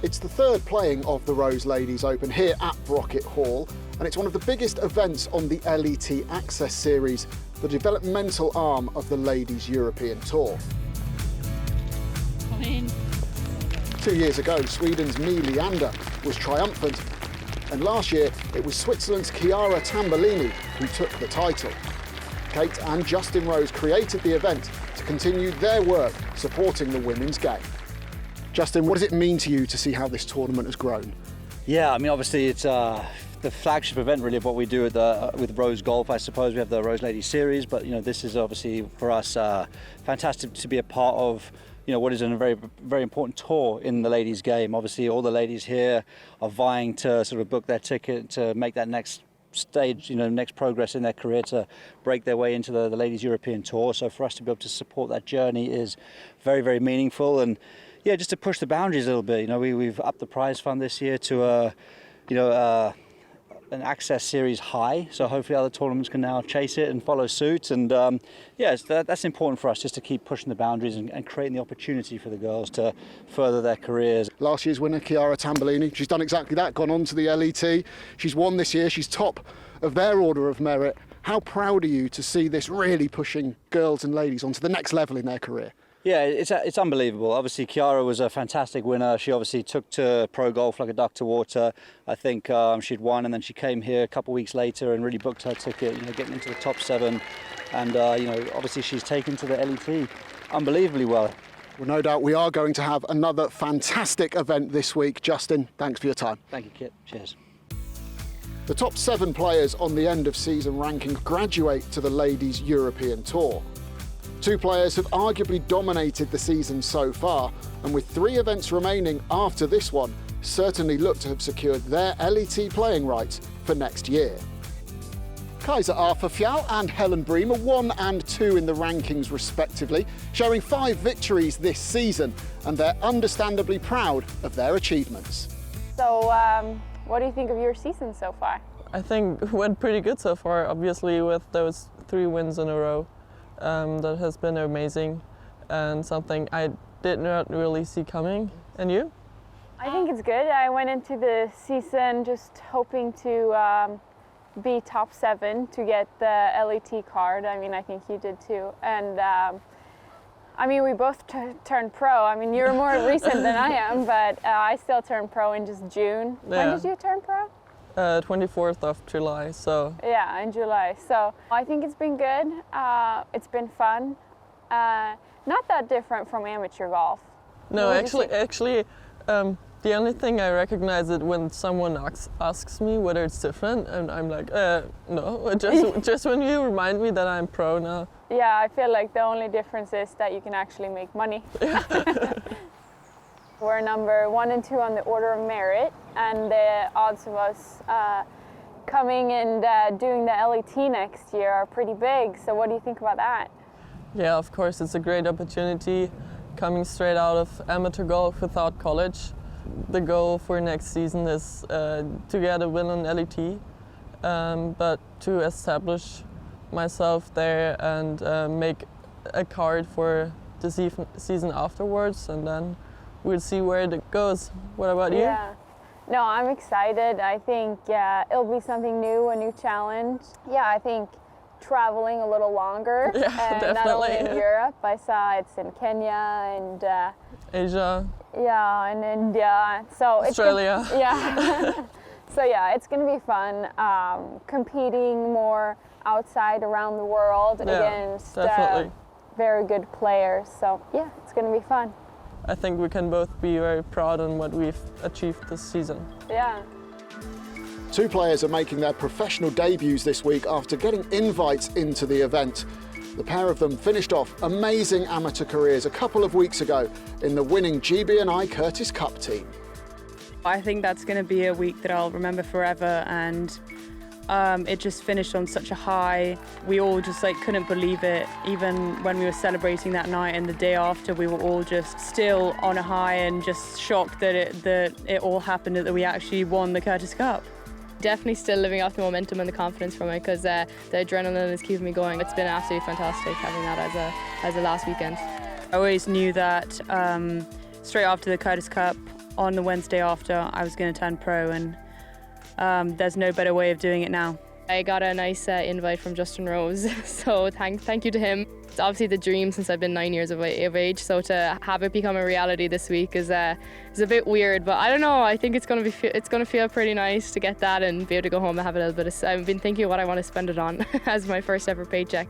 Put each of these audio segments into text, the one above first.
It's the third playing of the Rose Ladies Open here at Brocket Hall, and it's one of the biggest events on the LET Access Series, the developmental arm of the Ladies European Tour. 2 years ago, Sweden's Mi Leander was triumphant, and last year it was Switzerland's Chiara Tambellini who took the title. Kate and Justin Rose created the event to continue their work supporting the women's game. Justin, what does it mean to you to see how this tournament has grown? Yeah, I mean, obviously it's the flagship event really of what we do with Rose Golf. I suppose we have the Rose Ladies Series, but this is obviously for us fantastic to be a part of. What is a very, very important tour in the ladies' game. Obviously, all the ladies here are vying to sort of book their ticket to make that next stage, next progress in their career to break their way into the Ladies European Tour. So for us to be able to support that journey is very, very meaningful. And yeah, just to push the boundaries a little bit. We've upped the prize fund this year to an Access Series high. So hopefully other tournaments can now chase it and follow suit. And that's important for us, just to keep pushing the boundaries and creating the opportunity for the girls to further their careers. Last year's winner, Chiara Tambellini, she's done exactly that, gone on to the LET. She's won this year, she's top of their order of merit. How proud are you to see this really pushing girls and ladies onto the next level in their career? Yeah, it's unbelievable. Obviously, Chiara was a fantastic winner. She obviously took to pro golf like a duck to water. I think she'd won, and then she came here a couple of weeks later and really booked her ticket, getting into the top 7. And, obviously she's taken to the LET unbelievably well. Well, no doubt we are going to have another fantastic event this week. Justin, thanks for your time. Thank you, Kit. Cheers. The top 7 players on the end of season ranking graduate to the Ladies European Tour. 2 players have arguably dominated the season so far, and with 3 events remaining after this one, certainly look to have secured their LET playing rights for next year. Kaiser Arthur-Fjall and Helen Bream are 1 and 2 in the rankings respectively, showing 5 victories this season, and they're understandably proud of their achievements. So, what do you think of your season so far? I think it went pretty good so far, obviously, with those 3 wins in a row. That has been amazing and something I did not really see coming. And you? I think it's good. I went into the season just hoping to be top 7 to get the LET card. I mean, I think you did too. And we both turned pro. I mean, you're more recent than I am, but I still turned pro in just June. Yeah. When did you turn pro? 24th of July, so. Yeah, in July. So I think it's been good. It's been fun. Not that different from amateur golf. No, actually, the only thing I recognize is when someone asks me whether it's different, and I'm like, no, just when you remind me that I'm pro now. Yeah, I feel like the only difference is that you can actually make money. We're number 1 and 2 on the order of merit, and the odds of us coming and doing the LET next year are pretty big. So what do you think about that? Yeah, of course, it's a great opportunity coming straight out of amateur golf without college. The goal for next season is to get a win on LET, but to establish myself there and make a card for the season afterwards, and then we'll see where it goes. What about you? Yeah. No, I'm excited. I think it'll be something new, a new challenge. Yeah, I think traveling a little longer. Yeah, and definitely. Not only in Europe. I saw it's in Kenya and Asia. Yeah, and India. So Australia. So yeah, it's going to be fun. Competing more outside around the world against very good players. So yeah, it's going to be fun. I think we can both be very proud on what we've achieved this season. Yeah. 2 players are making their professional debuts this week after getting invites into the event. The pair of them finished off amazing amateur careers a couple of weeks ago in the winning GB&I Curtis Cup team. I think that's going to be a week that I'll remember forever, and it just finished on such a high. We all just couldn't believe it. Even when we were celebrating that night and the day after, we were all just still on a high and just shocked that it all happened, that we actually won the Curtis Cup. Definitely still living off the momentum and the confidence from it, because the adrenaline is keeping me going. It's been absolutely fantastic having that as a last weekend. I always knew that straight after the Curtis Cup, on the Wednesday after I was going to turn pro, and there's no better way of doing it now. I got a nice invite from Justin Rose, so thank you to him. It's obviously the dream since I've been 9 years of age, so to have it become a reality this week is a bit weird, but I don't know, I think it's going to feel pretty nice to get that and be able to go home and have a little bit of, I've been thinking of what I want to spend it on as my first ever paycheck.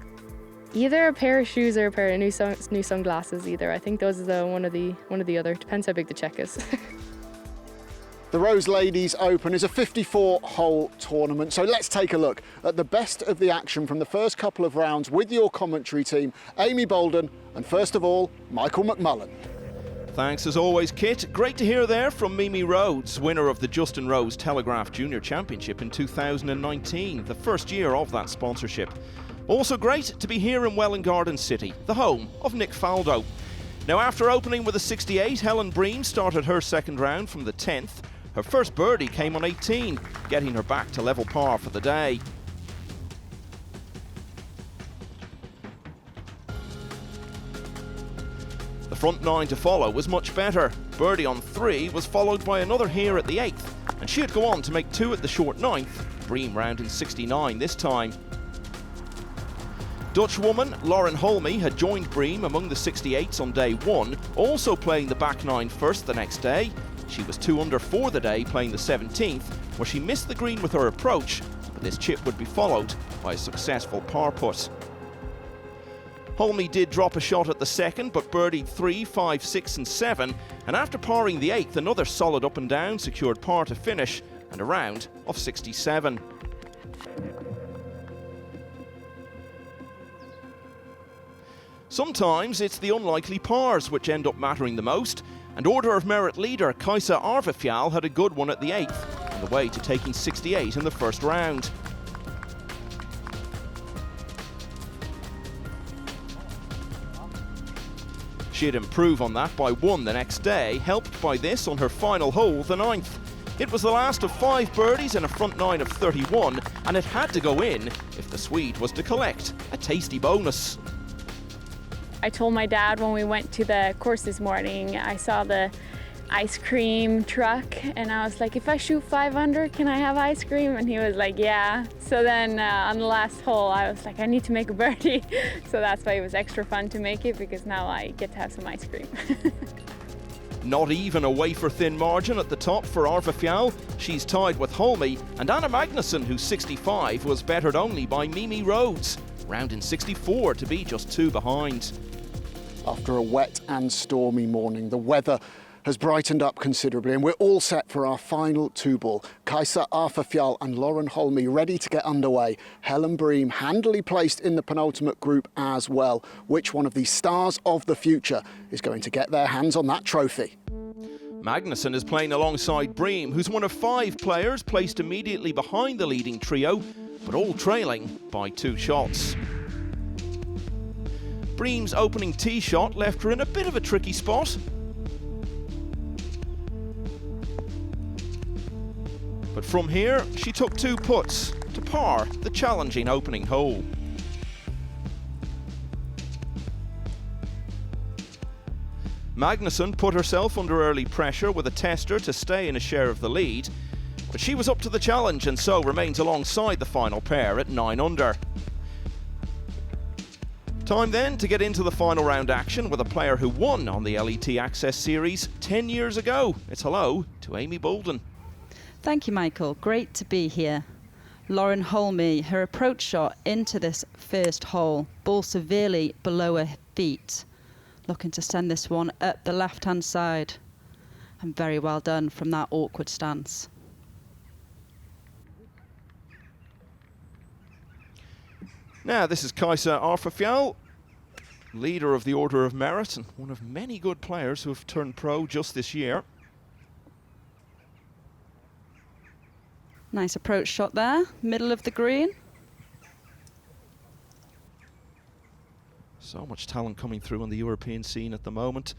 Either a pair of shoes or a pair of new sunglasses, either. I think those are one or the other, depends how big the check is. The Rose Ladies Open is a 54-hole tournament, so let's take a look at the best of the action from the first couple of rounds with your commentary team, Amy Bolden, and first of all, Michael McMullen. Thanks as always, Kit. Great to hear there from Mimi Rhodes, winner of the Justin Rose Telegraph Junior Championship in 2019, the first year of that sponsorship. Also great to be here in Welwyn Garden City, the home of Nick Faldo. Now, after opening with a 68, Helen Bream started her second round from the 10th. Her first birdie came on 18, getting her back to level par for the day. The front 9 to follow was much better. Birdie on 3 was followed by another here at the 8th, and she'd go on to make 2 at the short 9th, Bream rounding 69 this time. Dutch woman Lauren Holme had joined Bream among the 68s on day 1, also playing the back 9 first the next day. She was 2 under for the day, playing the 17th, where she missed the green with her approach, but this chip would be followed by a successful par putt. Holme did drop a shot at the second, but birdied 3, 5, 6 and 7, and after parring the 8th, another solid up and down secured par to finish, and a round of 67. Sometimes it's the unlikely pars which end up mattering the most, and Order of Merit leader Kajsa Arvefjall had a good one at the 8th, on the way to taking 68 in the first round. She'd improve on that by 1 the next day, helped by this on her final hole, the 9th. It was the last of 5 birdies in a front 9 of 31, and it had to go in if the Swede was to collect a tasty bonus. I told my dad when we went to the course this morning, I saw the ice cream truck and I was like, if I shoot 5 under, can I have ice cream? And he was like, yeah. So then on the last hole, I was like, I need to make a birdie. So that's why it was extra fun to make it, because now I get to have some ice cream. Not even a wafer-thin margin at the top for Arvefjall. She's tied with Holme, and Anna Magnusson, who's 65, was bettered only by Mimi Rhodes, rounding 64 to be just 2 behind. After a wet and stormy morning, the weather has brightened up considerably and we're all set for our final 2-ball. Kajsa Arvefjall and Lauren Holme ready to get underway. Helen Bream handily placed in the penultimate group as well. Which one of these stars of the future is going to get their hands on that trophy? Magnusson is playing alongside Bream, who's one of 5 players placed immediately behind the leading trio, but all trailing by 2 shots. Bream's opening tee shot left her in a bit of a tricky spot. But from here, she took 2 putts to par the challenging opening hole. Magnusson put herself under early pressure with a tester to stay in a share of the lead, but she was up to the challenge and so remains alongside the final pair at 9 under. Time then to get into the final round action with a player who won on the LET Access Series 10 years ago. It's hello to Amy Bolden. Thank you, Michael. Great to be here. Lauren Holme, her approach shot into this first hole, ball severely below her feet. Looking to send this one up the left-hand side. And very well done from that awkward stance. Now, this is Kajsa Arvefjall, leader of the Order of Merit and one of many good players who have turned pro just this year. Nice approach shot there, middle of the green. So much talent coming through on the European scene at the moment.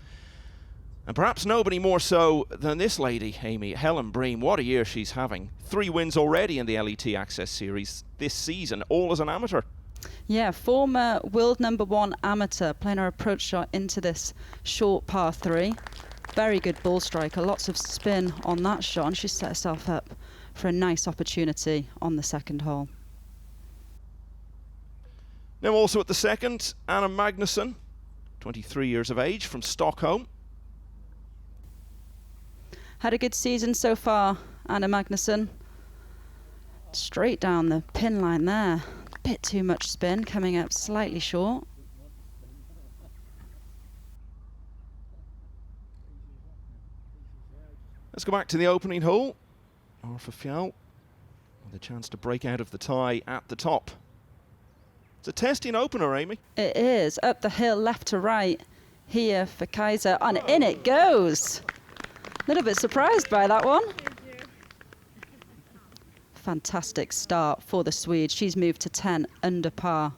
And perhaps nobody more so than this lady, Amy, Helen Bream. What a year she's having. 3 wins already in the LET Access Series this season, all as an amateur. Yeah, former world #1 amateur, playing her approach shot into this short par 3. very good ball striker, lots of spin on that shot, and she's set herself up for a nice opportunity on the second hole. Now also at the second, Anna Magnusson, 23 years of age, from Stockholm. Had a good season so far, Anna Magnusson. Straight down the pin line there. A bit too much spin, coming up slightly short. Let's go back to the opening hole. Arfa Fjall with a chance to break out of the tie at the top. It's a testing opener, Amy. It is. Up the hill, left to right here for Kaiser, and in it goes. A little bit surprised by that one. Fantastic start for the Swede. She's moved to 10 under par.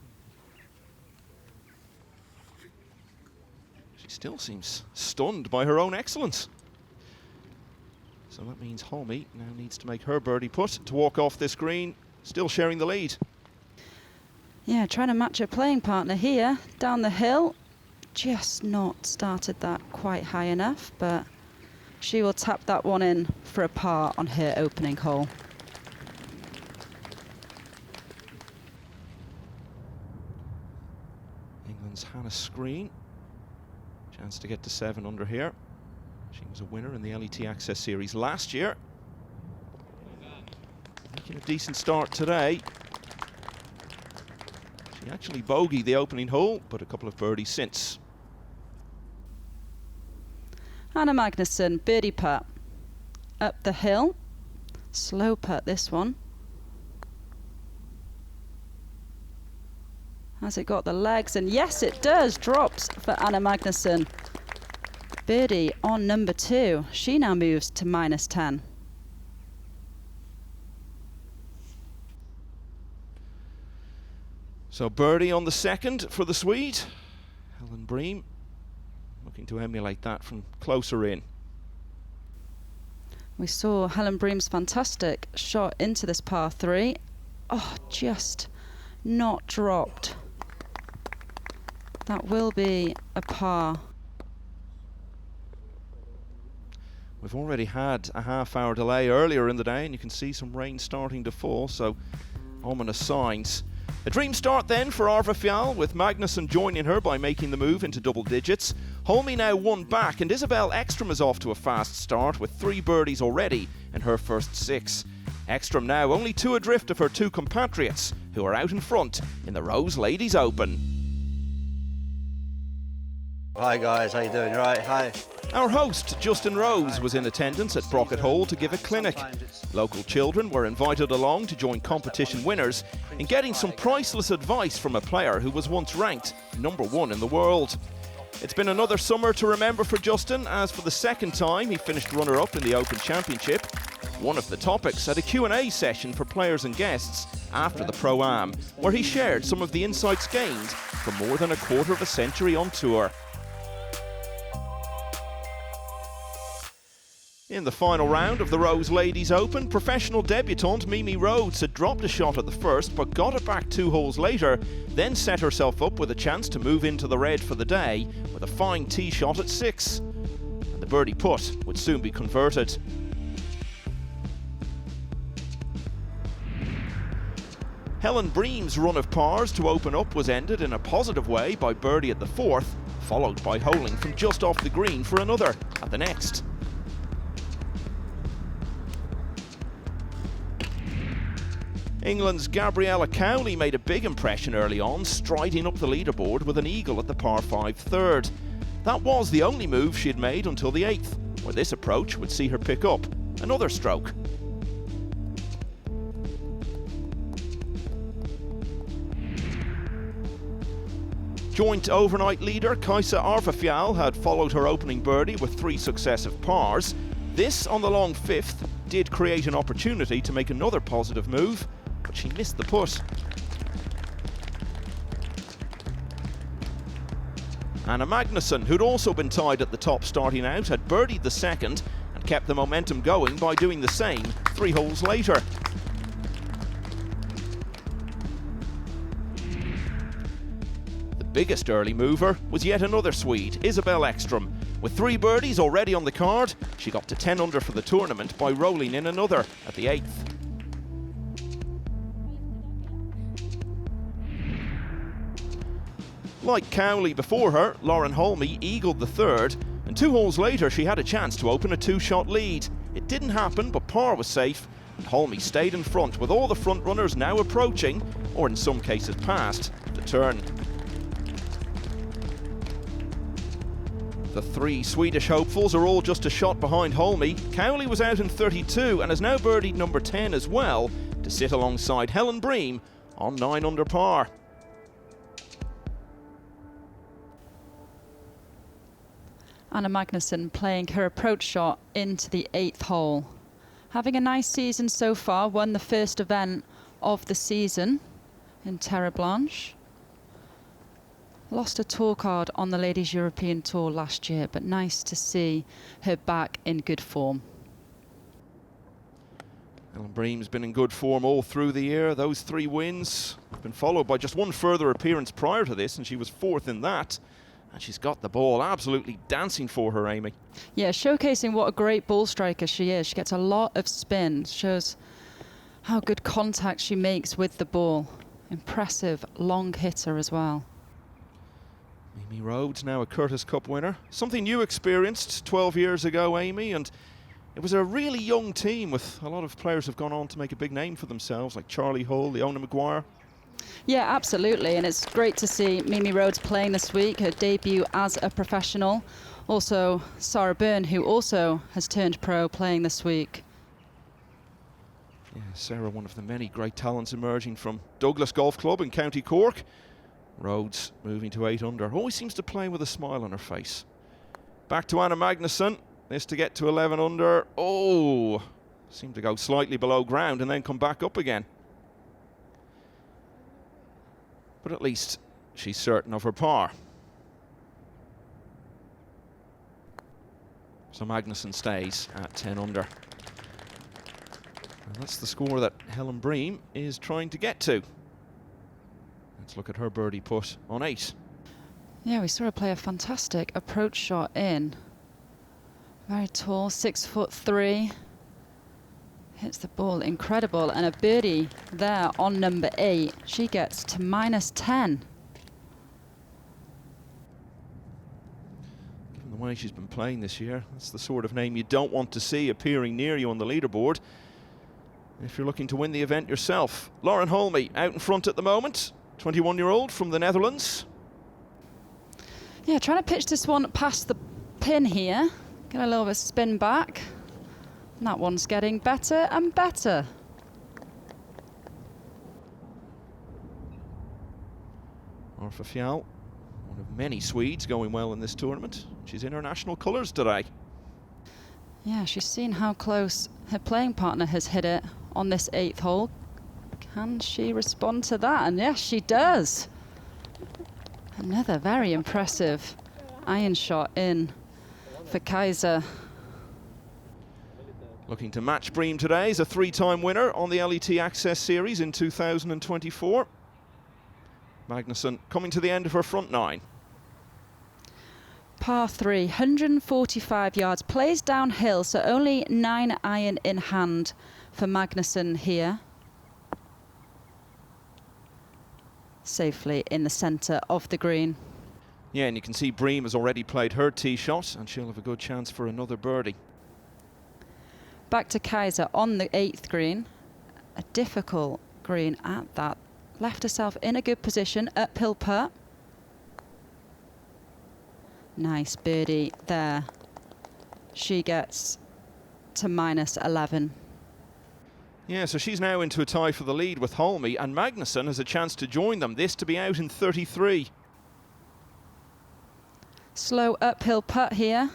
She still seems stunned by her own excellence. So that means Holme now needs to make her birdie putt to walk off this green, still sharing the lead. Yeah, trying to match her playing partner here. Down the hill, just not started that quite high enough, but she will tap that one in for a par on her opening hole. England's Hannah Screen, chance to get to 7 under here. She was a winner in the LET Access Series last year. Making a decent start today. She actually bogeyed the opening hole, but a couple of birdies since. Anna Magnusson, birdie putt. Up the hill. Slow putt this one. Has it got the legs? And yes, it does. Drops for Anna Magnusson. Birdie on number 2. She now moves to -10. So birdie on the second for the Swede. Helen Bream looking to emulate that from closer in. We saw Helen Bream's fantastic shot into this par 3. Oh, just not dropped. That will be a par. We've already had a half-hour delay earlier in the day, and you can see some rain starting to fall, so ominous signs. A dream start then for Arfa Fjall, with Magnusson joining her by making the move into double digits. Holme now 1 back, and Isabel Ekstrom is off to a fast start with 3 birdies already in her first 6. Ekstrom now only 2 adrift of her 2 compatriots, who are out in front in the Rose Ladies Open. Hi guys, how you doing? You right? Hi. Our host, Justin Rose, was in attendance at Brocket Hall to give a clinic. Local children were invited along to join competition winners in getting some priceless advice from a player who was once ranked #1 in the world. It's been another summer to remember for Justin, as for the second time he finished runner-up in the Open Championship. One of the topics at a Q&A session for players and guests after the Pro-Am, where he shared some of the insights gained from more than a quarter of a century on tour. In the final round of the Rose Ladies Open, professional debutante Mimi Rhodes had dropped a shot at the first but got it back 2 holes later, then set herself up with a chance to move into the red for the day with a fine tee shot at 6. And the birdie putt would soon be converted. Helen Bream's run of pars to open up was ended in a positive way by birdie at the 4th, followed by holing from just off the green for another at the next. England's Gabriella Cowley made a big impression early on, striding up the leaderboard with an eagle at the par 5 third. That was the only move she had made until the 8th, where this approach would see her pick up another stroke. Joint overnight leader Kajsa Arfa Fjall had followed her opening birdie with 3 successive pars. This, on the long 5th, did create an opportunity to make another positive move, but she missed the putt. Anna Magnusson, who'd also been tied at the top starting out, had birdied the second and kept the momentum going by doing the same 3 holes later. The biggest early mover was yet another Swede, Isabel Ekstrom, With 3 birdies already on the card, she got to 10 under for the tournament by rolling in another at the 8th. Like Cowley before her, Lauren Holmey eagled the 3rd, and 2 holes later she had a chance to open a 2-shot lead. It didn't happen, but par was safe, and Holmey stayed in front, with all the front runners now approaching, or in some cases past, the turn. The 3 Swedish hopefuls are all just a shot behind Holmey. Cowley was out in 32 and has now birdied number 10 as well, to sit alongside Helen Bream on 9 under par. Anna Magnusson playing her approach shot into the 8th hole. Having a nice season so far, won the first event of the season in Terre Blanche. Lost a tour card on the Ladies European Tour last year, but nice to see her back in good form. Helen Bream's been in good form all through the year. Those 3 wins have been followed by just one further appearance prior to this, and she was 4th in that. And she's got the ball absolutely dancing for her, Amy. Yeah, showcasing what a great ball striker she is. She gets a lot of spin, shows how good contact she makes with the ball. Impressive long hitter as well. Mimi Rhodes, now a Curtis Cup winner. Something you experienced 12 years ago, Amy, and it was a really young team with a lot of players who've gone on to make a big name for themselves, like Charlie Hull, Leona Maguire. Yeah, absolutely, and it's great to see Mimi Rhodes playing this week, her debut as a professional. Also, Sarah Byrne, who also has turned pro, playing this week. Yeah, Sarah, one of the many great talents emerging from Douglas Golf Club in County Cork. Rhodes moving to 8 under, always seems to play with a smile on her face. Back to Anna Magnusson, this to get to 11 under. Oh, seemed to go slightly below ground and then come back up again. But at least she's certain of her par. So Magnusson stays at 10 under. And that's the score that Helen Bream is trying to get to. Let's look at her birdie putt on 8. Yeah, we saw her play a fantastic approach shot in. Very tall, 6'3". Hits the ball incredible, and a birdie there on number 8. She gets to -10. Given the way she's been playing this year, that's the sort of name you don't want to see appearing near you on the leaderboard if you're looking to win the event yourself. Lauren Holmey out in front at the moment, 21-year-old from the Netherlands. Yeah, trying to pitch this one past the pin here. Get a little bit of spin back. And that one's getting better and better. Orfa Fjäll, one of many Swedes going well in this tournament. She's in her national colours today. Yeah, she's seen how close her playing partner has hit it on this 8th hole. Can she respond to that? And yes, she does. Another very impressive iron shot in for Kaiser. Looking to match Bream today is a 3-time winner on the LET Access Series in 2024. Magnusson coming to the end of her front 9. Par 3, 145 yards, plays downhill, so only 9 iron in hand for Magnusson here. Safely in the centre of the green. Yeah, and you can see Bream has already played her tee shot, and she'll have a good chance for another birdie. Back to Kaiser on the 8th green. A difficult green at that. Left herself in a good position, uphill putt. Nice birdie there. She gets to -11. Yeah, so she's now into a tie for the lead with Holmey, and Magnusson has a chance to join them. This to be out in 33. Slow uphill putt here.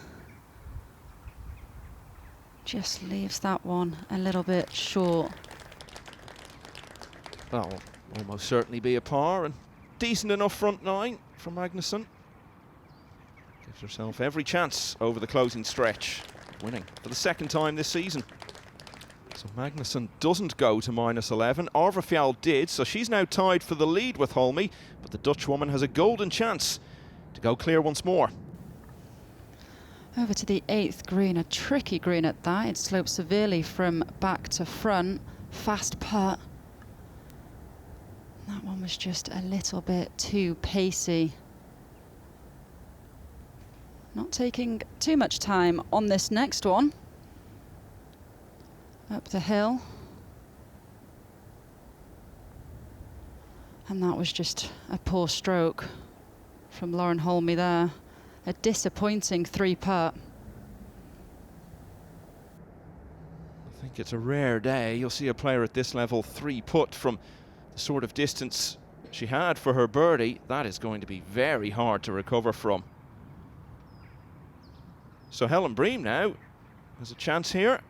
Just leaves that one a little bit short. That'll almost certainly be a par, and decent enough front 9 from Magnusson. Gives herself every chance over the closing stretch, winning for the 2nd time this season. So Magnusson doesn't go to -11. Orfa Fjäll did, so she's now tied for the lead with Holmey, but the Dutch woman has a golden chance to go clear once more. Over to the 8th green, a tricky green at that. It slopes severely from back to front. Fast putt. That one was just a little bit too pacey. Not taking too much time on this next one. Up the hill. And that was just a poor stroke from Lauren Holmey there. A disappointing 3-putt. I think it's a rare day you'll see a player at this level 3-putt from the sort of distance she had for her birdie. That is going to be very hard to recover from. So Helen Bream now has a chance here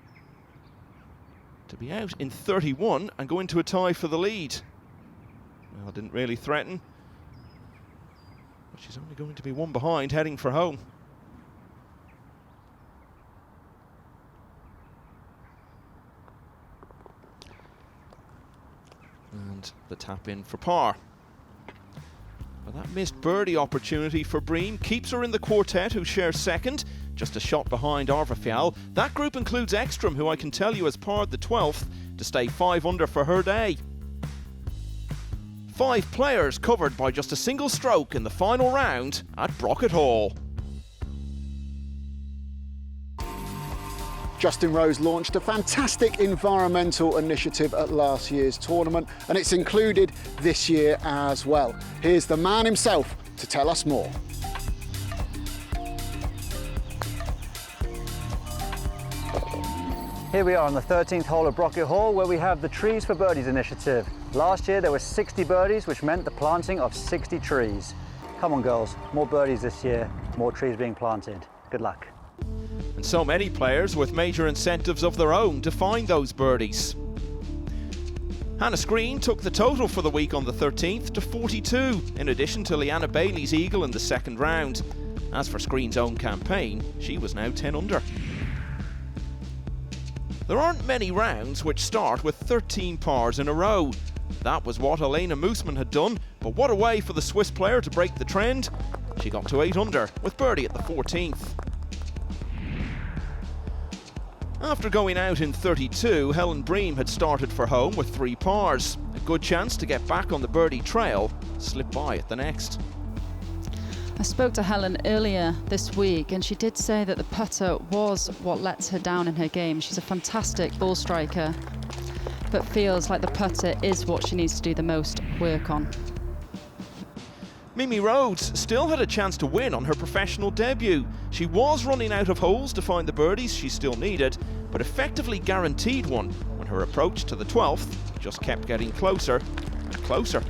to be out in 31 and go into a tie for the lead. Well, didn't really threaten. But she's only going to be one behind, heading for home. And the tap in for par. But that missed birdie opportunity for Bream keeps her in the quartet, who shares second, just a shot behind Arva Fial. That group includes Ekstrom, who I can tell you has parred the 12th to stay 5 under for her day. 5 players covered by just a single stroke in the final round at Brocket Hall. Justin Rose launched a fantastic environmental initiative at last year's tournament, and it's included this year as well. Here's the man himself to tell us more. Here we are on the 13th hole of Brocket Hall, where we have the Trees for Birdies initiative. Last year there were 60 birdies, which meant the planting of 60 trees. Come on girls, more birdies this year, more trees being planted. Good luck. And so many players with major incentives of their own to find those birdies. Hannah Screen took the total for the week on the 13th to 42, in addition to Leanna Bailey's eagle in the second round. As for Screen's own campaign, she was now 10 under. There aren't many rounds which start with 13 pars in a row. That was what Elena Moosman had done, but what a way for the Swiss player to break the trend. She got to 8 under, with birdie at the 14th. After going out in 32, Helen Bream had started for home with 3 pars. A good chance to get back on the birdie trail, slipped by at the next. I spoke to Helen earlier this week, and she did say that the putter was what lets her down in her game. She's a fantastic ball striker, but feels like the putter is what she needs to do the most work on. Mimi Rhodes still had a chance to win on her professional debut. She was running out of holes to find the birdies she still needed, but effectively guaranteed one when her approach to the 12th just kept getting closer and closer.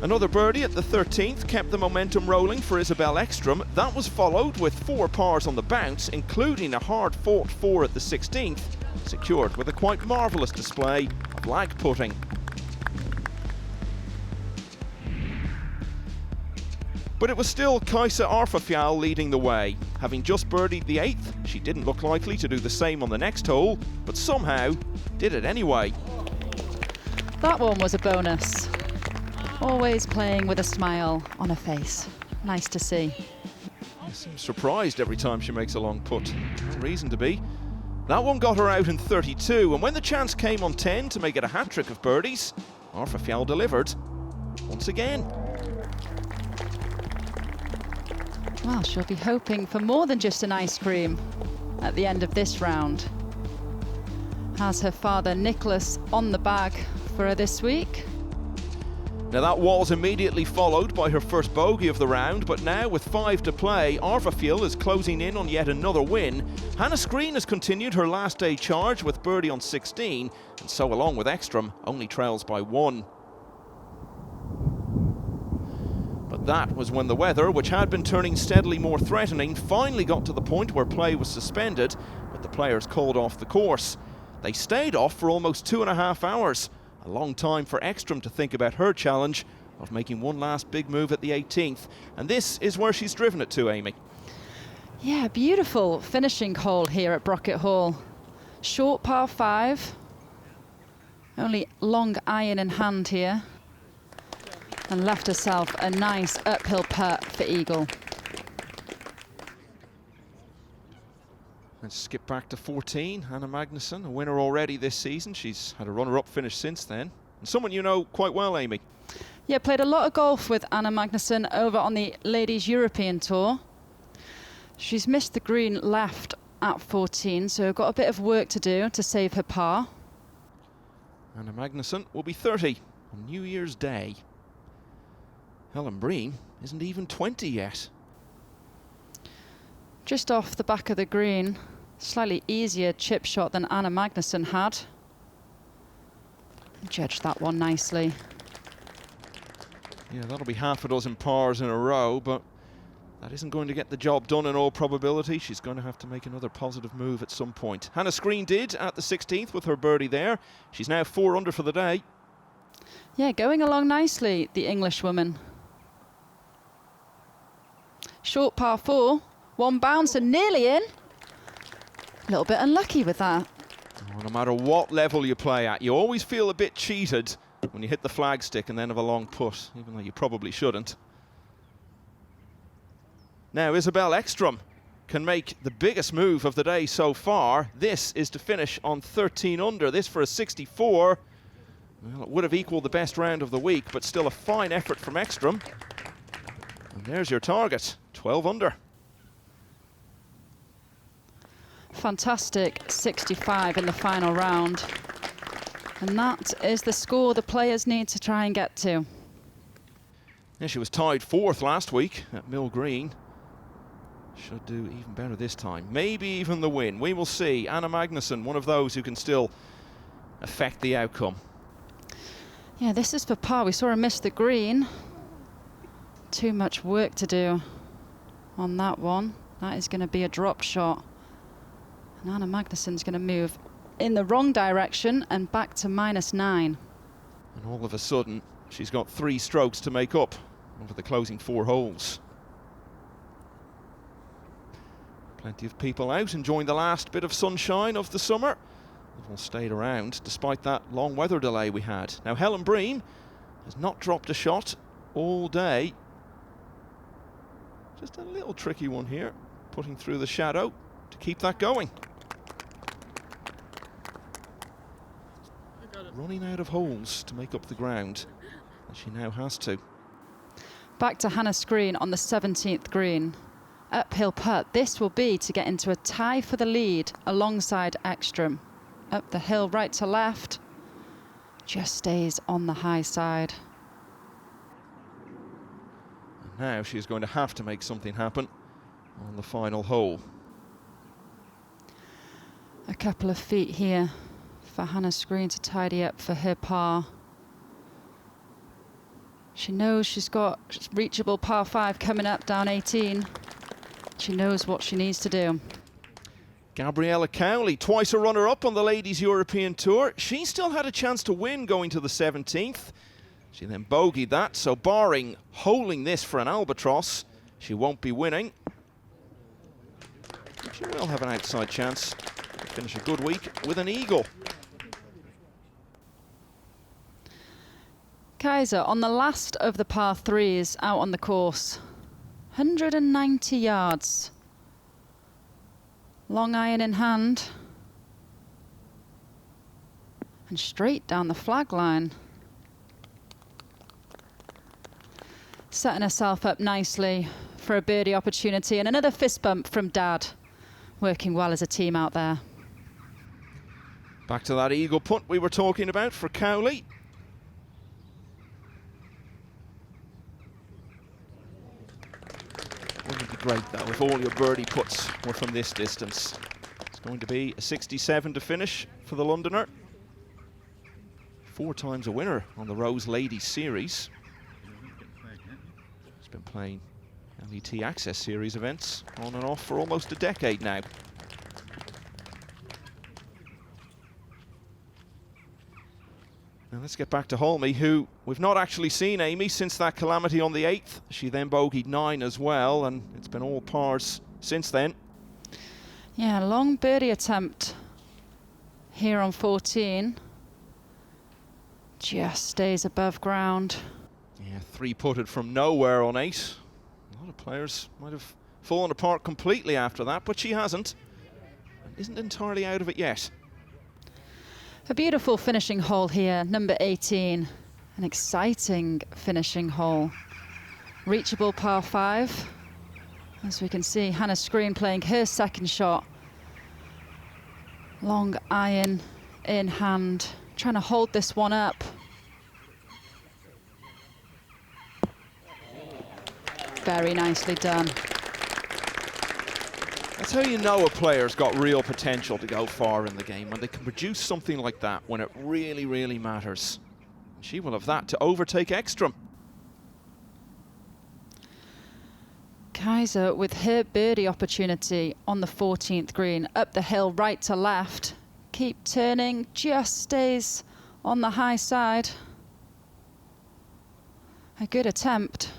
Another birdie at the 13th kept the momentum rolling for Isabel Ekstrom. That was followed with 4 pars on the bounce, including a hard-fought 4 at the 16th, secured with a quite marvellous display of lag putting. But it was still Kaisa Arfafial leading the way. Having just birdied the 8th, she didn't look likely to do the same on the next hole, but somehow did it anyway. That one was a bonus. Always playing with a smile on her face. Nice to see. She seems surprised every time she makes a long putt. No reason to be. That one got her out in 32, and when the chance came on 10 to make it a hat-trick of birdies, Arfa Fial delivered once again. Well, she'll be hoping for more than just an ice cream at the end of this round. Has her father Nicholas on the bag for her this week. Now that was immediately followed by her first bogey of the round, but now with 5 to play, Arva Fial is closing in on yet another win. Hannah Screen has continued her last day charge with birdie on 16, and so along with Ekstrom, only trails by 1. But that was when the weather, which had been turning steadily more threatening, finally got to the point where play was suspended, with the players called off the course. They stayed off for almost 2.5 hours. A long time for Ekstrom to think about her challenge of making one last big move at the 18th. And this is where she's driven it to, Amy. Yeah, beautiful finishing hole here at Brocket Hall. Short par 5. Only long iron in hand here. and left herself a nice uphill putt for eagle. Let's skip back to 14. Hannah Magnusson, a winner already this season. She's had a runner-up finish since then. And someone you know quite well, Amy. Yeah, played a lot of golf with Anna Magnusson over on the Ladies European Tour. She's missed the green left at 14, so got a bit of work to do to save her par. Anna Magnusson will be 30 on New Year's Day. Helen Breen isn't even 20 yet. Just off the back of the green, slightly easier chip shot than Anna Magnusson had. Judged that one nicely. Yeah, that'll be half a dozen pars in a row, but that isn't going to get the job done in all probability. She's going to have to make another positive move at some point. Hannah Screen did at the 16th with her birdie there. She's now 4 under for the day. Yeah, going along nicely, the Englishwoman. Short par 4, one bounce and nearly in. A little bit unlucky with that. Oh, no matter what level you play at, you always feel a bit cheated when you hit the flagstick and then have a long putt, even though you probably shouldn't. Now Isabel Ekstrom can make the biggest move of the day so far. This is to finish on 13 under. This for a 64. Well, it would have equalled the best round of the week, but still a fine effort from Ekstrom. And there's your target, 12 under. Fantastic 65 in the final round. And that is the score the players need to try and get to. Yeah, she was tied 4th last week at Mill Green. Should do even better this time. Maybe even the win. We will see. Anna Magnusson, one of those who can still affect the outcome. Yeah, this is for par. We saw her miss the green. Too much work to do on that one. That is going to be a drop shot. And Anna Magnusson's going to move in the wrong direction and back to -9. And all of a sudden, she's got 3 strokes to make up over the closing 4 holes. Plenty of people out enjoying the last bit of sunshine of the summer. They've all stayed around despite that long weather delay we had. Now Helen Breen has not dropped a shot all day. Just a little tricky one here, putting through the shadow to keep that going. Running out of holes to make up the ground, and she now has to. Back to Hannah Screen on the 17th green. Uphill putt. This will be to get into a tie for the lead alongside Ekstrom. Up the hill, right to left. Just stays on the high side. And now she's going to have to make something happen on the final hole. A couple of feet here for Hannah Screen to tidy up for her par. She knows she's got reachable par 5 coming up down 18. She knows what she needs to do. Gabriella Cowley, twice a runner-up on the Ladies European Tour. She still had a chance to win going to the 17th. She then bogeyed that, so barring holing this for an albatross, she won't be winning. But she will have an outside chance to finish a good week with an eagle. Kaiser on the last of the par 3s out on the course. 190 yards. Long iron in hand. And straight down the flag line. Setting herself up nicely for a birdie opportunity, and another fist bump from Dad. Working well as a team out there. Back to that eagle putt we were talking about for Cowley. Wouldn't it be great, though, if all your birdie putts were from this distance? It's going to be a 67 to finish for the Londoner. 4 times a winner on the Rose Ladies Series. She's been playing LET Access Series events on and off for almost a decade now. Now let's get back to Holme, who we've not actually seen, Amy, since that calamity on the 8th. She then bogeyed 9 as well, and it's been all pars since then. Yeah, long birdie attempt here on 14. Just stays above ground. Yeah, three-putted from nowhere on 8. A lot of players might have fallen apart completely after that, but she hasn't. And isn't entirely out of it yet. A beautiful finishing hole here, number 18. An exciting finishing hole. Reachable par 5. As we can see, Hannah Screen playing her second shot. Long iron in hand, trying to hold this one up. Very nicely done. That's how you know a player's got real potential to go far in the game, when they can produce something like that when it really, really matters. She will have that to overtake Ekstrom. Kaiser with her birdie opportunity on the 14th green, up the hill, right to left. Keep turning, just stays on the high side. A good attempt.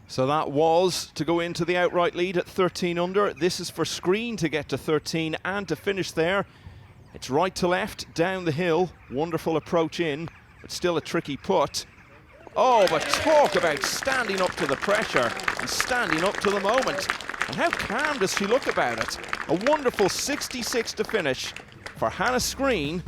So that was to go into the outright lead at 13 under. This is for Screen to get to 13 and to finish there. It's right to left, down the hill. Wonderful approach in, but still a tricky putt. Oh, but talk about standing up to the pressure and standing up to the moment. And how calm does she look about it? A wonderful 66 to finish for Hannah Screen.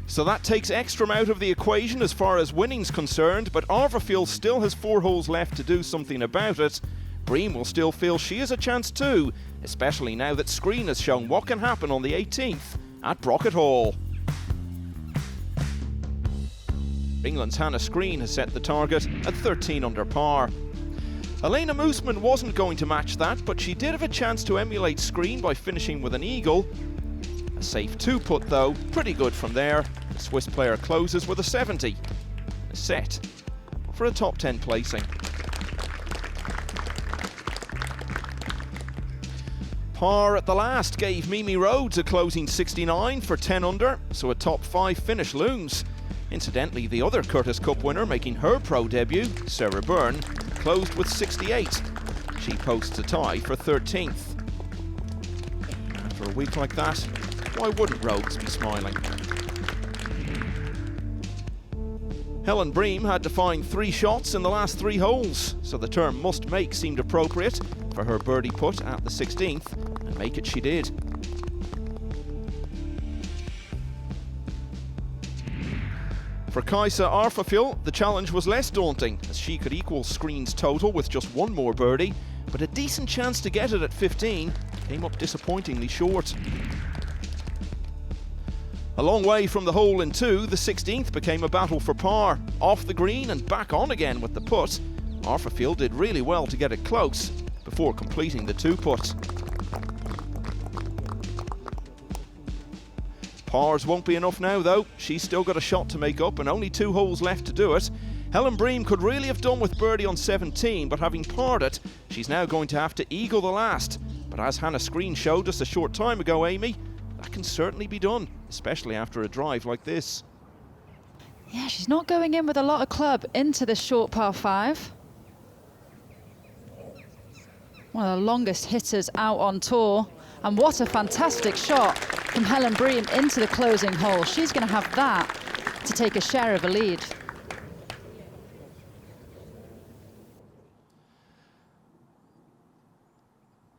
So that takes Ekstrom out of the equation as far as winning's concerned, but Arvorfield still has 4 holes left to do something about it. Bream will still feel she has a chance too, especially now that Screen has shown what can happen on the 18th at Brocket Hall. England's Hannah Screen has set the target at 13 under par. Elena Moosman wasn't going to match that, but she did have a chance to emulate Screen by finishing with an eagle. A safe 2-putt though, pretty good from there. The Swiss player closes with a 70. A set for a top 10 placing. Par at the last gave Mimi Rhodes a closing 69 for 10 under, so a top 5 finish looms. Incidentally, the other Curtis Cup winner making her pro debut, Sarah Byrne, closed with 68. She posts a tie for 13th. After a week like that, why wouldn't Rhodes be smiling? Helen Bream had to find 3 shots in the last 3 holes, so the term must make seemed appropriate for her birdie putt at the 16th, and make it she did. For Kajsa Arvorfield, the challenge was less daunting, as she could equal Screen's total with just 1 more birdie, but a decent chance to get it at 15 came up disappointingly short. A long way from the hole in 2, the 16th became a battle for par. Off the green and back on again with the putt. Arvorfield did really well to get it close before completing the 2-putt. Pars won't be enough now though. She's still got a shot to make up and only 2 holes left to do it. Helen Bream could really have done with birdie on 17, but having parred it, she's now going to have to eagle the last. But as Hannah Screen showed us a short time ago, Amy, that can certainly be done, especially after a drive like this. Yeah, she's not going in with a lot of club into this short par 5. One of the longest hitters out on tour. And what a fantastic shot from Helen Bream into the closing hole. She's going to have that to take a share of a lead.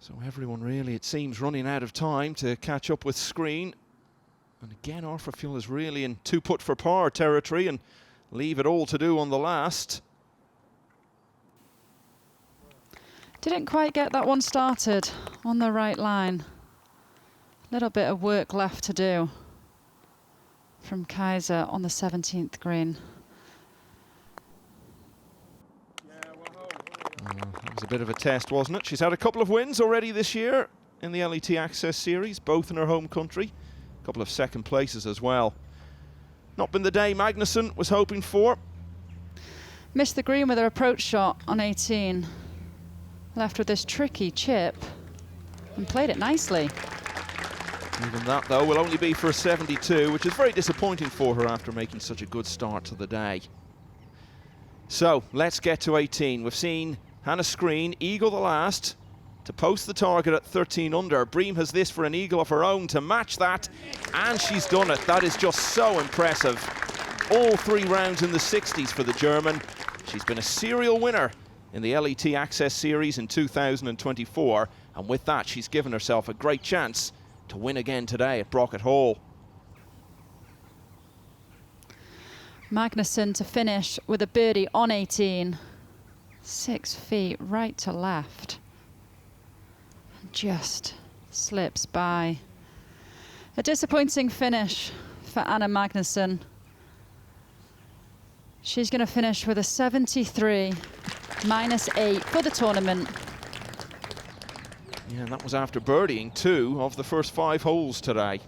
So everyone really, it seems, running out of time to catch up with Screen. And again, Arvorfield is really in 2-putt for par territory and leave it all to do on the last. Didn't quite get that one started on the right line. A little bit of work left to do from Kaiser on the 17th green. That was a bit of a test, wasn't it? She's had a couple of wins already this year in the LET Access Series, both in her home country. A couple of second places as well. Not been the day Magnussen was hoping for. Missed the green with her approach shot on 18. Left with this tricky chip and played it nicely. Even that, though, will only be for a 72, which is very disappointing for her after making such a good start to the day. So, let's get to 18. We've seen Hannah Screen eagle the last to post the target at 13 under. Bream has this for an eagle of her own to match that, and she's done it. That is just so impressive. all 3 rounds in the 60s for the German. She's been a serial winner in the LET Access Series in 2024, and with that she's given herself a great chance to win again today at Brocket Hall. Magnusson to finish with a birdie on 18. 6 feet right to left. Just slips by. A disappointing finish for Anna Magnusson. She's going to finish with a 73, -8 for the tournament. Yeah, and that was after birdieing 2 of the first 5 holes today.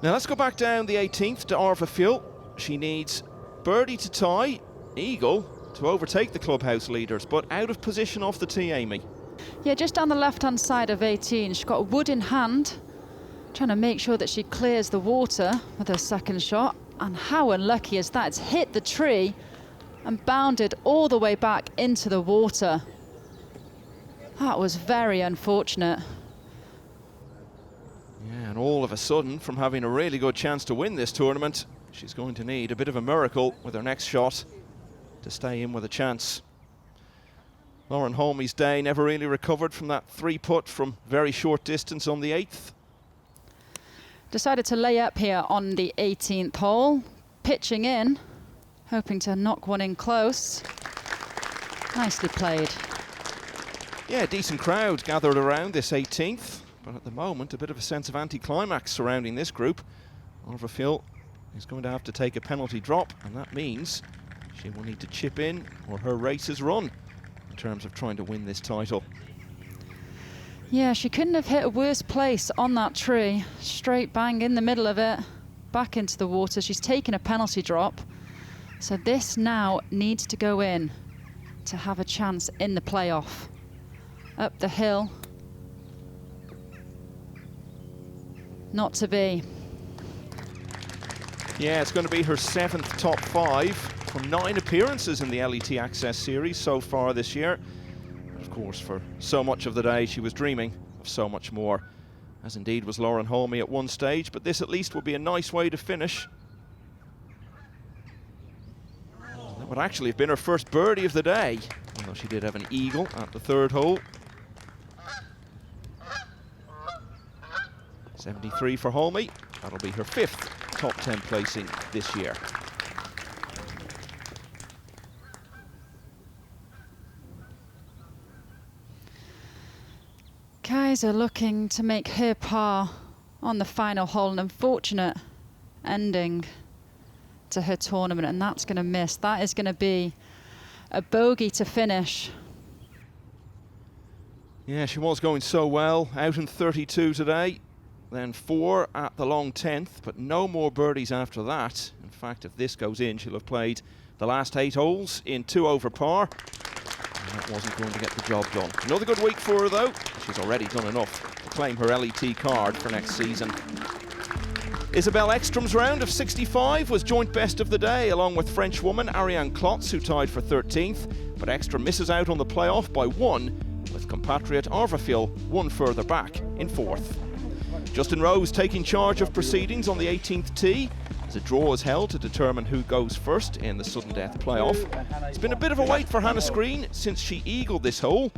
Now let's go back down the 18th to Arva Fjell. She needs birdie to tie, eagle to overtake the clubhouse leaders, but out of position off the tee, Amy. Yeah, just down the left-hand side of 18. She's got a wood in hand, trying to make sure that she clears the water with her second shot. And how unlucky is that? It's hit the tree and bounded all the way back into the water. That was very unfortunate. Yeah, and all of a sudden, from having a really good chance to win this tournament, she's going to need a bit of a miracle with her next shot to stay in with a chance. Lauren Holmey's day never really recovered from that 3-putt from very short distance on the 8th. Decided to lay up here on the 18th hole, pitching in, hoping to knock one in close. Nicely played. Yeah, decent crowd gathered around this 18th, but at the moment a bit of a sense of anticlimax surrounding this group. Arva Fjell is going to have to take a penalty drop, and that means she will need to chip in or her race is run in terms of trying to win this title. Yeah, she couldn't have hit a worse place on that tree. Straight bang in the middle of it, back into the water. She's taken a penalty drop. So this now needs to go in to have a chance in the playoff. Up the hill. Not to be. Yeah, it's going to be her 7th top 5 from 9 appearances in the LET Access Series so far this year. Of course, for so much of the day she was dreaming of so much more, as indeed was Lauren Holmey at one stage, but this at least will be a nice way to finish. That would actually have been her first birdie of the day, although she did have an eagle at the 3rd hole. 73 for Holmey. That'll be her 5th top 10 placing this year. Kaiser looking to make her par on the final hole. An unfortunate ending to her tournament, and that's going to miss. That is going to be a bogey to finish. Yeah, she was going so well, out in 32 today, then 4 at the long 10th, but no more birdies after that. In fact, if this goes in, she'll have played the last 8 holes in 2 over par. And that wasn't going to get the job done. Another good week for her, though. She's already done enough to claim her LET card for next season. Isabelle Ekstrom's round of 65 was joint best of the day, along with French woman Ariane Klotz, who tied for 13th. But Ekstrom misses out on the playoff by 1, with compatriot Arva Fjell 1 further back in 4th. Justin Rose taking charge of proceedings on the 18th tee, as a draw is held to determine who goes first in the sudden death playoff. It's been a bit of a wait for Hannah Screen since she eagled this hole.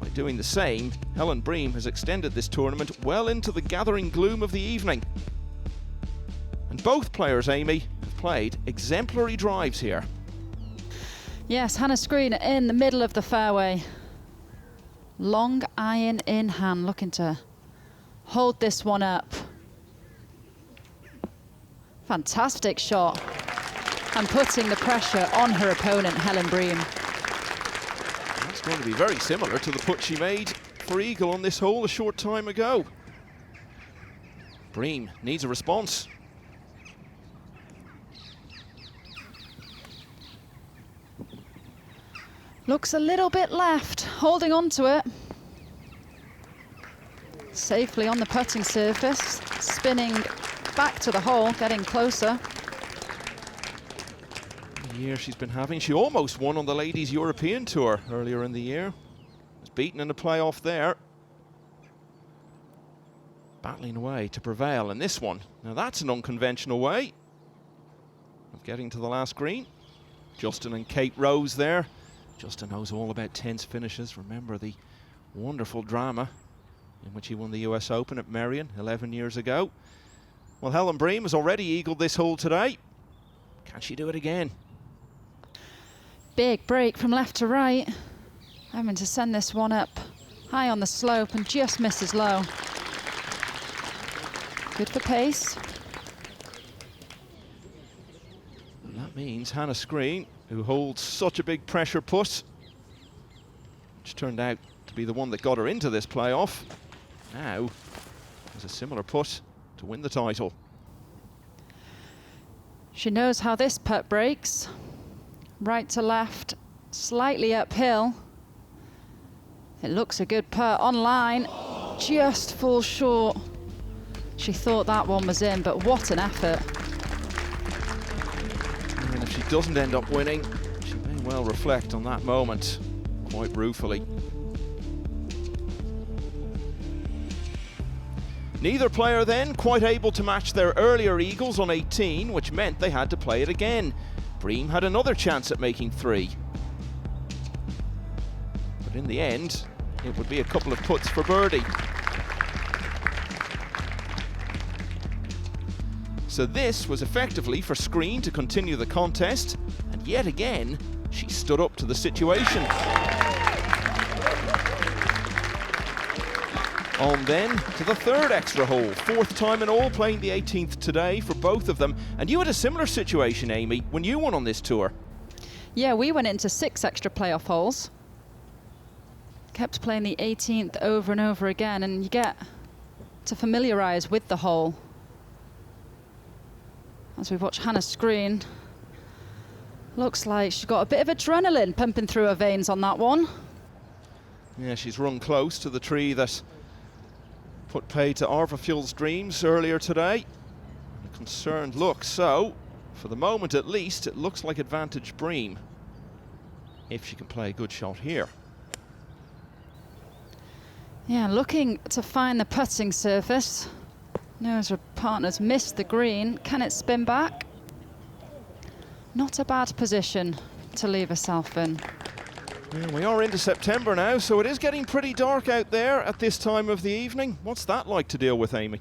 By doing the same, Helen Bream has extended this tournament well into the gathering gloom of the evening. And both players, Amy, have played exemplary drives here. Yes, Hannah Screen in the middle of the fairway. Long iron in hand, looking to hold this one up. Fantastic shot, and putting the pressure on her opponent, Helen Bream. That's going to be very similar to the putt she made for eagle on this hole a short time ago. Bream needs a response. Looks a little bit left, holding on to it. Safely on the putting surface, spinning back to the hole, getting closer. The year she's been having. She almost won on the Ladies European Tour earlier in the year. Was beaten in the playoff there. Battling away to prevail in this one. Now that's an unconventional way getting to the last green. Justin and Kate Rose there. Justin knows all about tense finishes. Remember the wonderful drama in which he won the US Open at Merion 11 years ago. Well, Helen Bream has already eagled this hole today. Can she do it again? Big break from left to right. Having to send this one up high on the slope and just misses low. Good for pace. And that means Hannah Screen, who holds such a big pressure putt, which turned out to be the one that got her into this playoff, now has a similar putt to win the title. She knows how this putt breaks. Right to left, slightly uphill. It looks a good putt on line, just falls short. She thought that one was in, but what an effort. And if she doesn't end up winning, she may well reflect on that moment quite ruefully. Neither player then quite able to match their earlier eagles on 18, which meant they had to play it again. Bream had another chance at making 3. But in the end, it would be a couple of putts for birdie. So this was effectively for Screen to continue the contest, and yet again, she stood up to the situation. On then to the third extra hole, 4th time in all, playing the 18th today for both of them. And you had a similar situation, Amy, when you won on this tour. Yeah, we went into 6 extra playoff holes. Kept playing the 18th over and over again, and you get to familiarise with the hole. As we watch Hannah Screen, looks like she's got a bit of adrenaline pumping through her veins on that one. Yeah, she's run close to the tree that put pay to Arvafjell's dreams earlier today. A concerned look, so for the moment at least, it looks like advantage Bream, if she can play a good shot here. Yeah, looking to find the putting surface. Knows her partner's missed the green. Can it spin back? Not a bad position to leave herself in. Yeah, we are into September now, so it is getting pretty dark out there at this time of the evening. What's that like to deal with, Amy?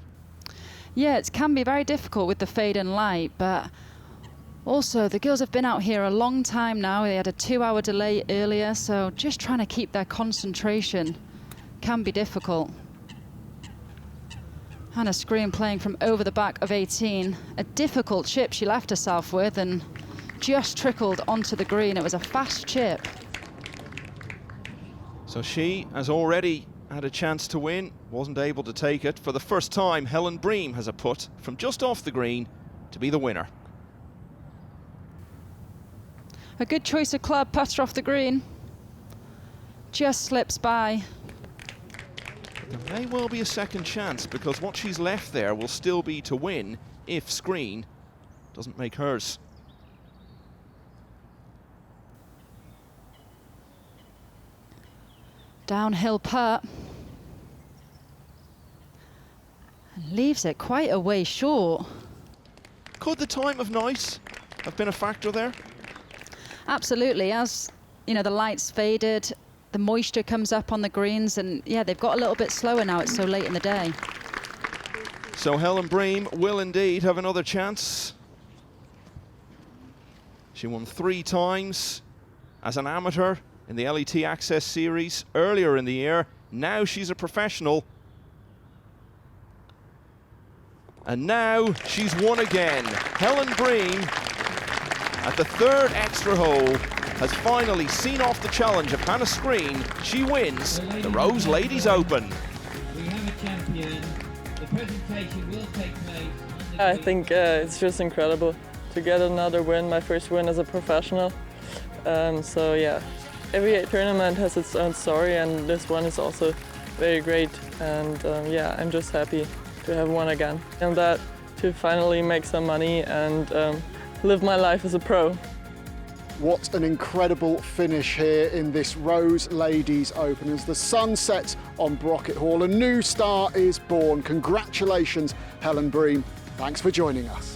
Yeah, it can be very difficult with the fade and light, but also the girls have been out here a long time now. They had a 2-hour delay earlier, so just trying to keep their concentration can be difficult. Hannah Screen playing from over the back of 18. A difficult chip she left herself with and just trickled onto the green. It was a fast chip. So she has already had a chance to win, wasn't able to take it. For the first time, Helen Bream has a putt from just off the green to be the winner. A good choice of club, putter off the green. Just slips by. There may well be a second chance, because what she's left there will still be to win if Screen doesn't make hers. Downhill putt. And leaves it quite a way short. Could the time of night have been a factor there? Absolutely. As you know, the lights faded, the moisture comes up on the greens, and yeah, they've got a little bit slower now. It's so late in the day. So Helen Bream will indeed have another chance. She won 3 times as an amateur in the LET Access Series earlier in the year. Now she's a professional. And now she's won again. Helen Bream, at the 3rd extra hole, has finally seen off the challenge of Hannah Screen. She wins the Rose Ladies Open. We have a champion. The presentation will take place. I think it's just incredible to get another win, my first win as a professional. So yeah, every tournament has its own story, and this one is also very great. And yeah, I'm just happy to have won again, and that to finally make some money and live my life as a pro. What an incredible finish here in this Rose Ladies Open. As the sun sets on Brocket Hall, a new star is born. Congratulations, Helen Bream. Thanks for joining us.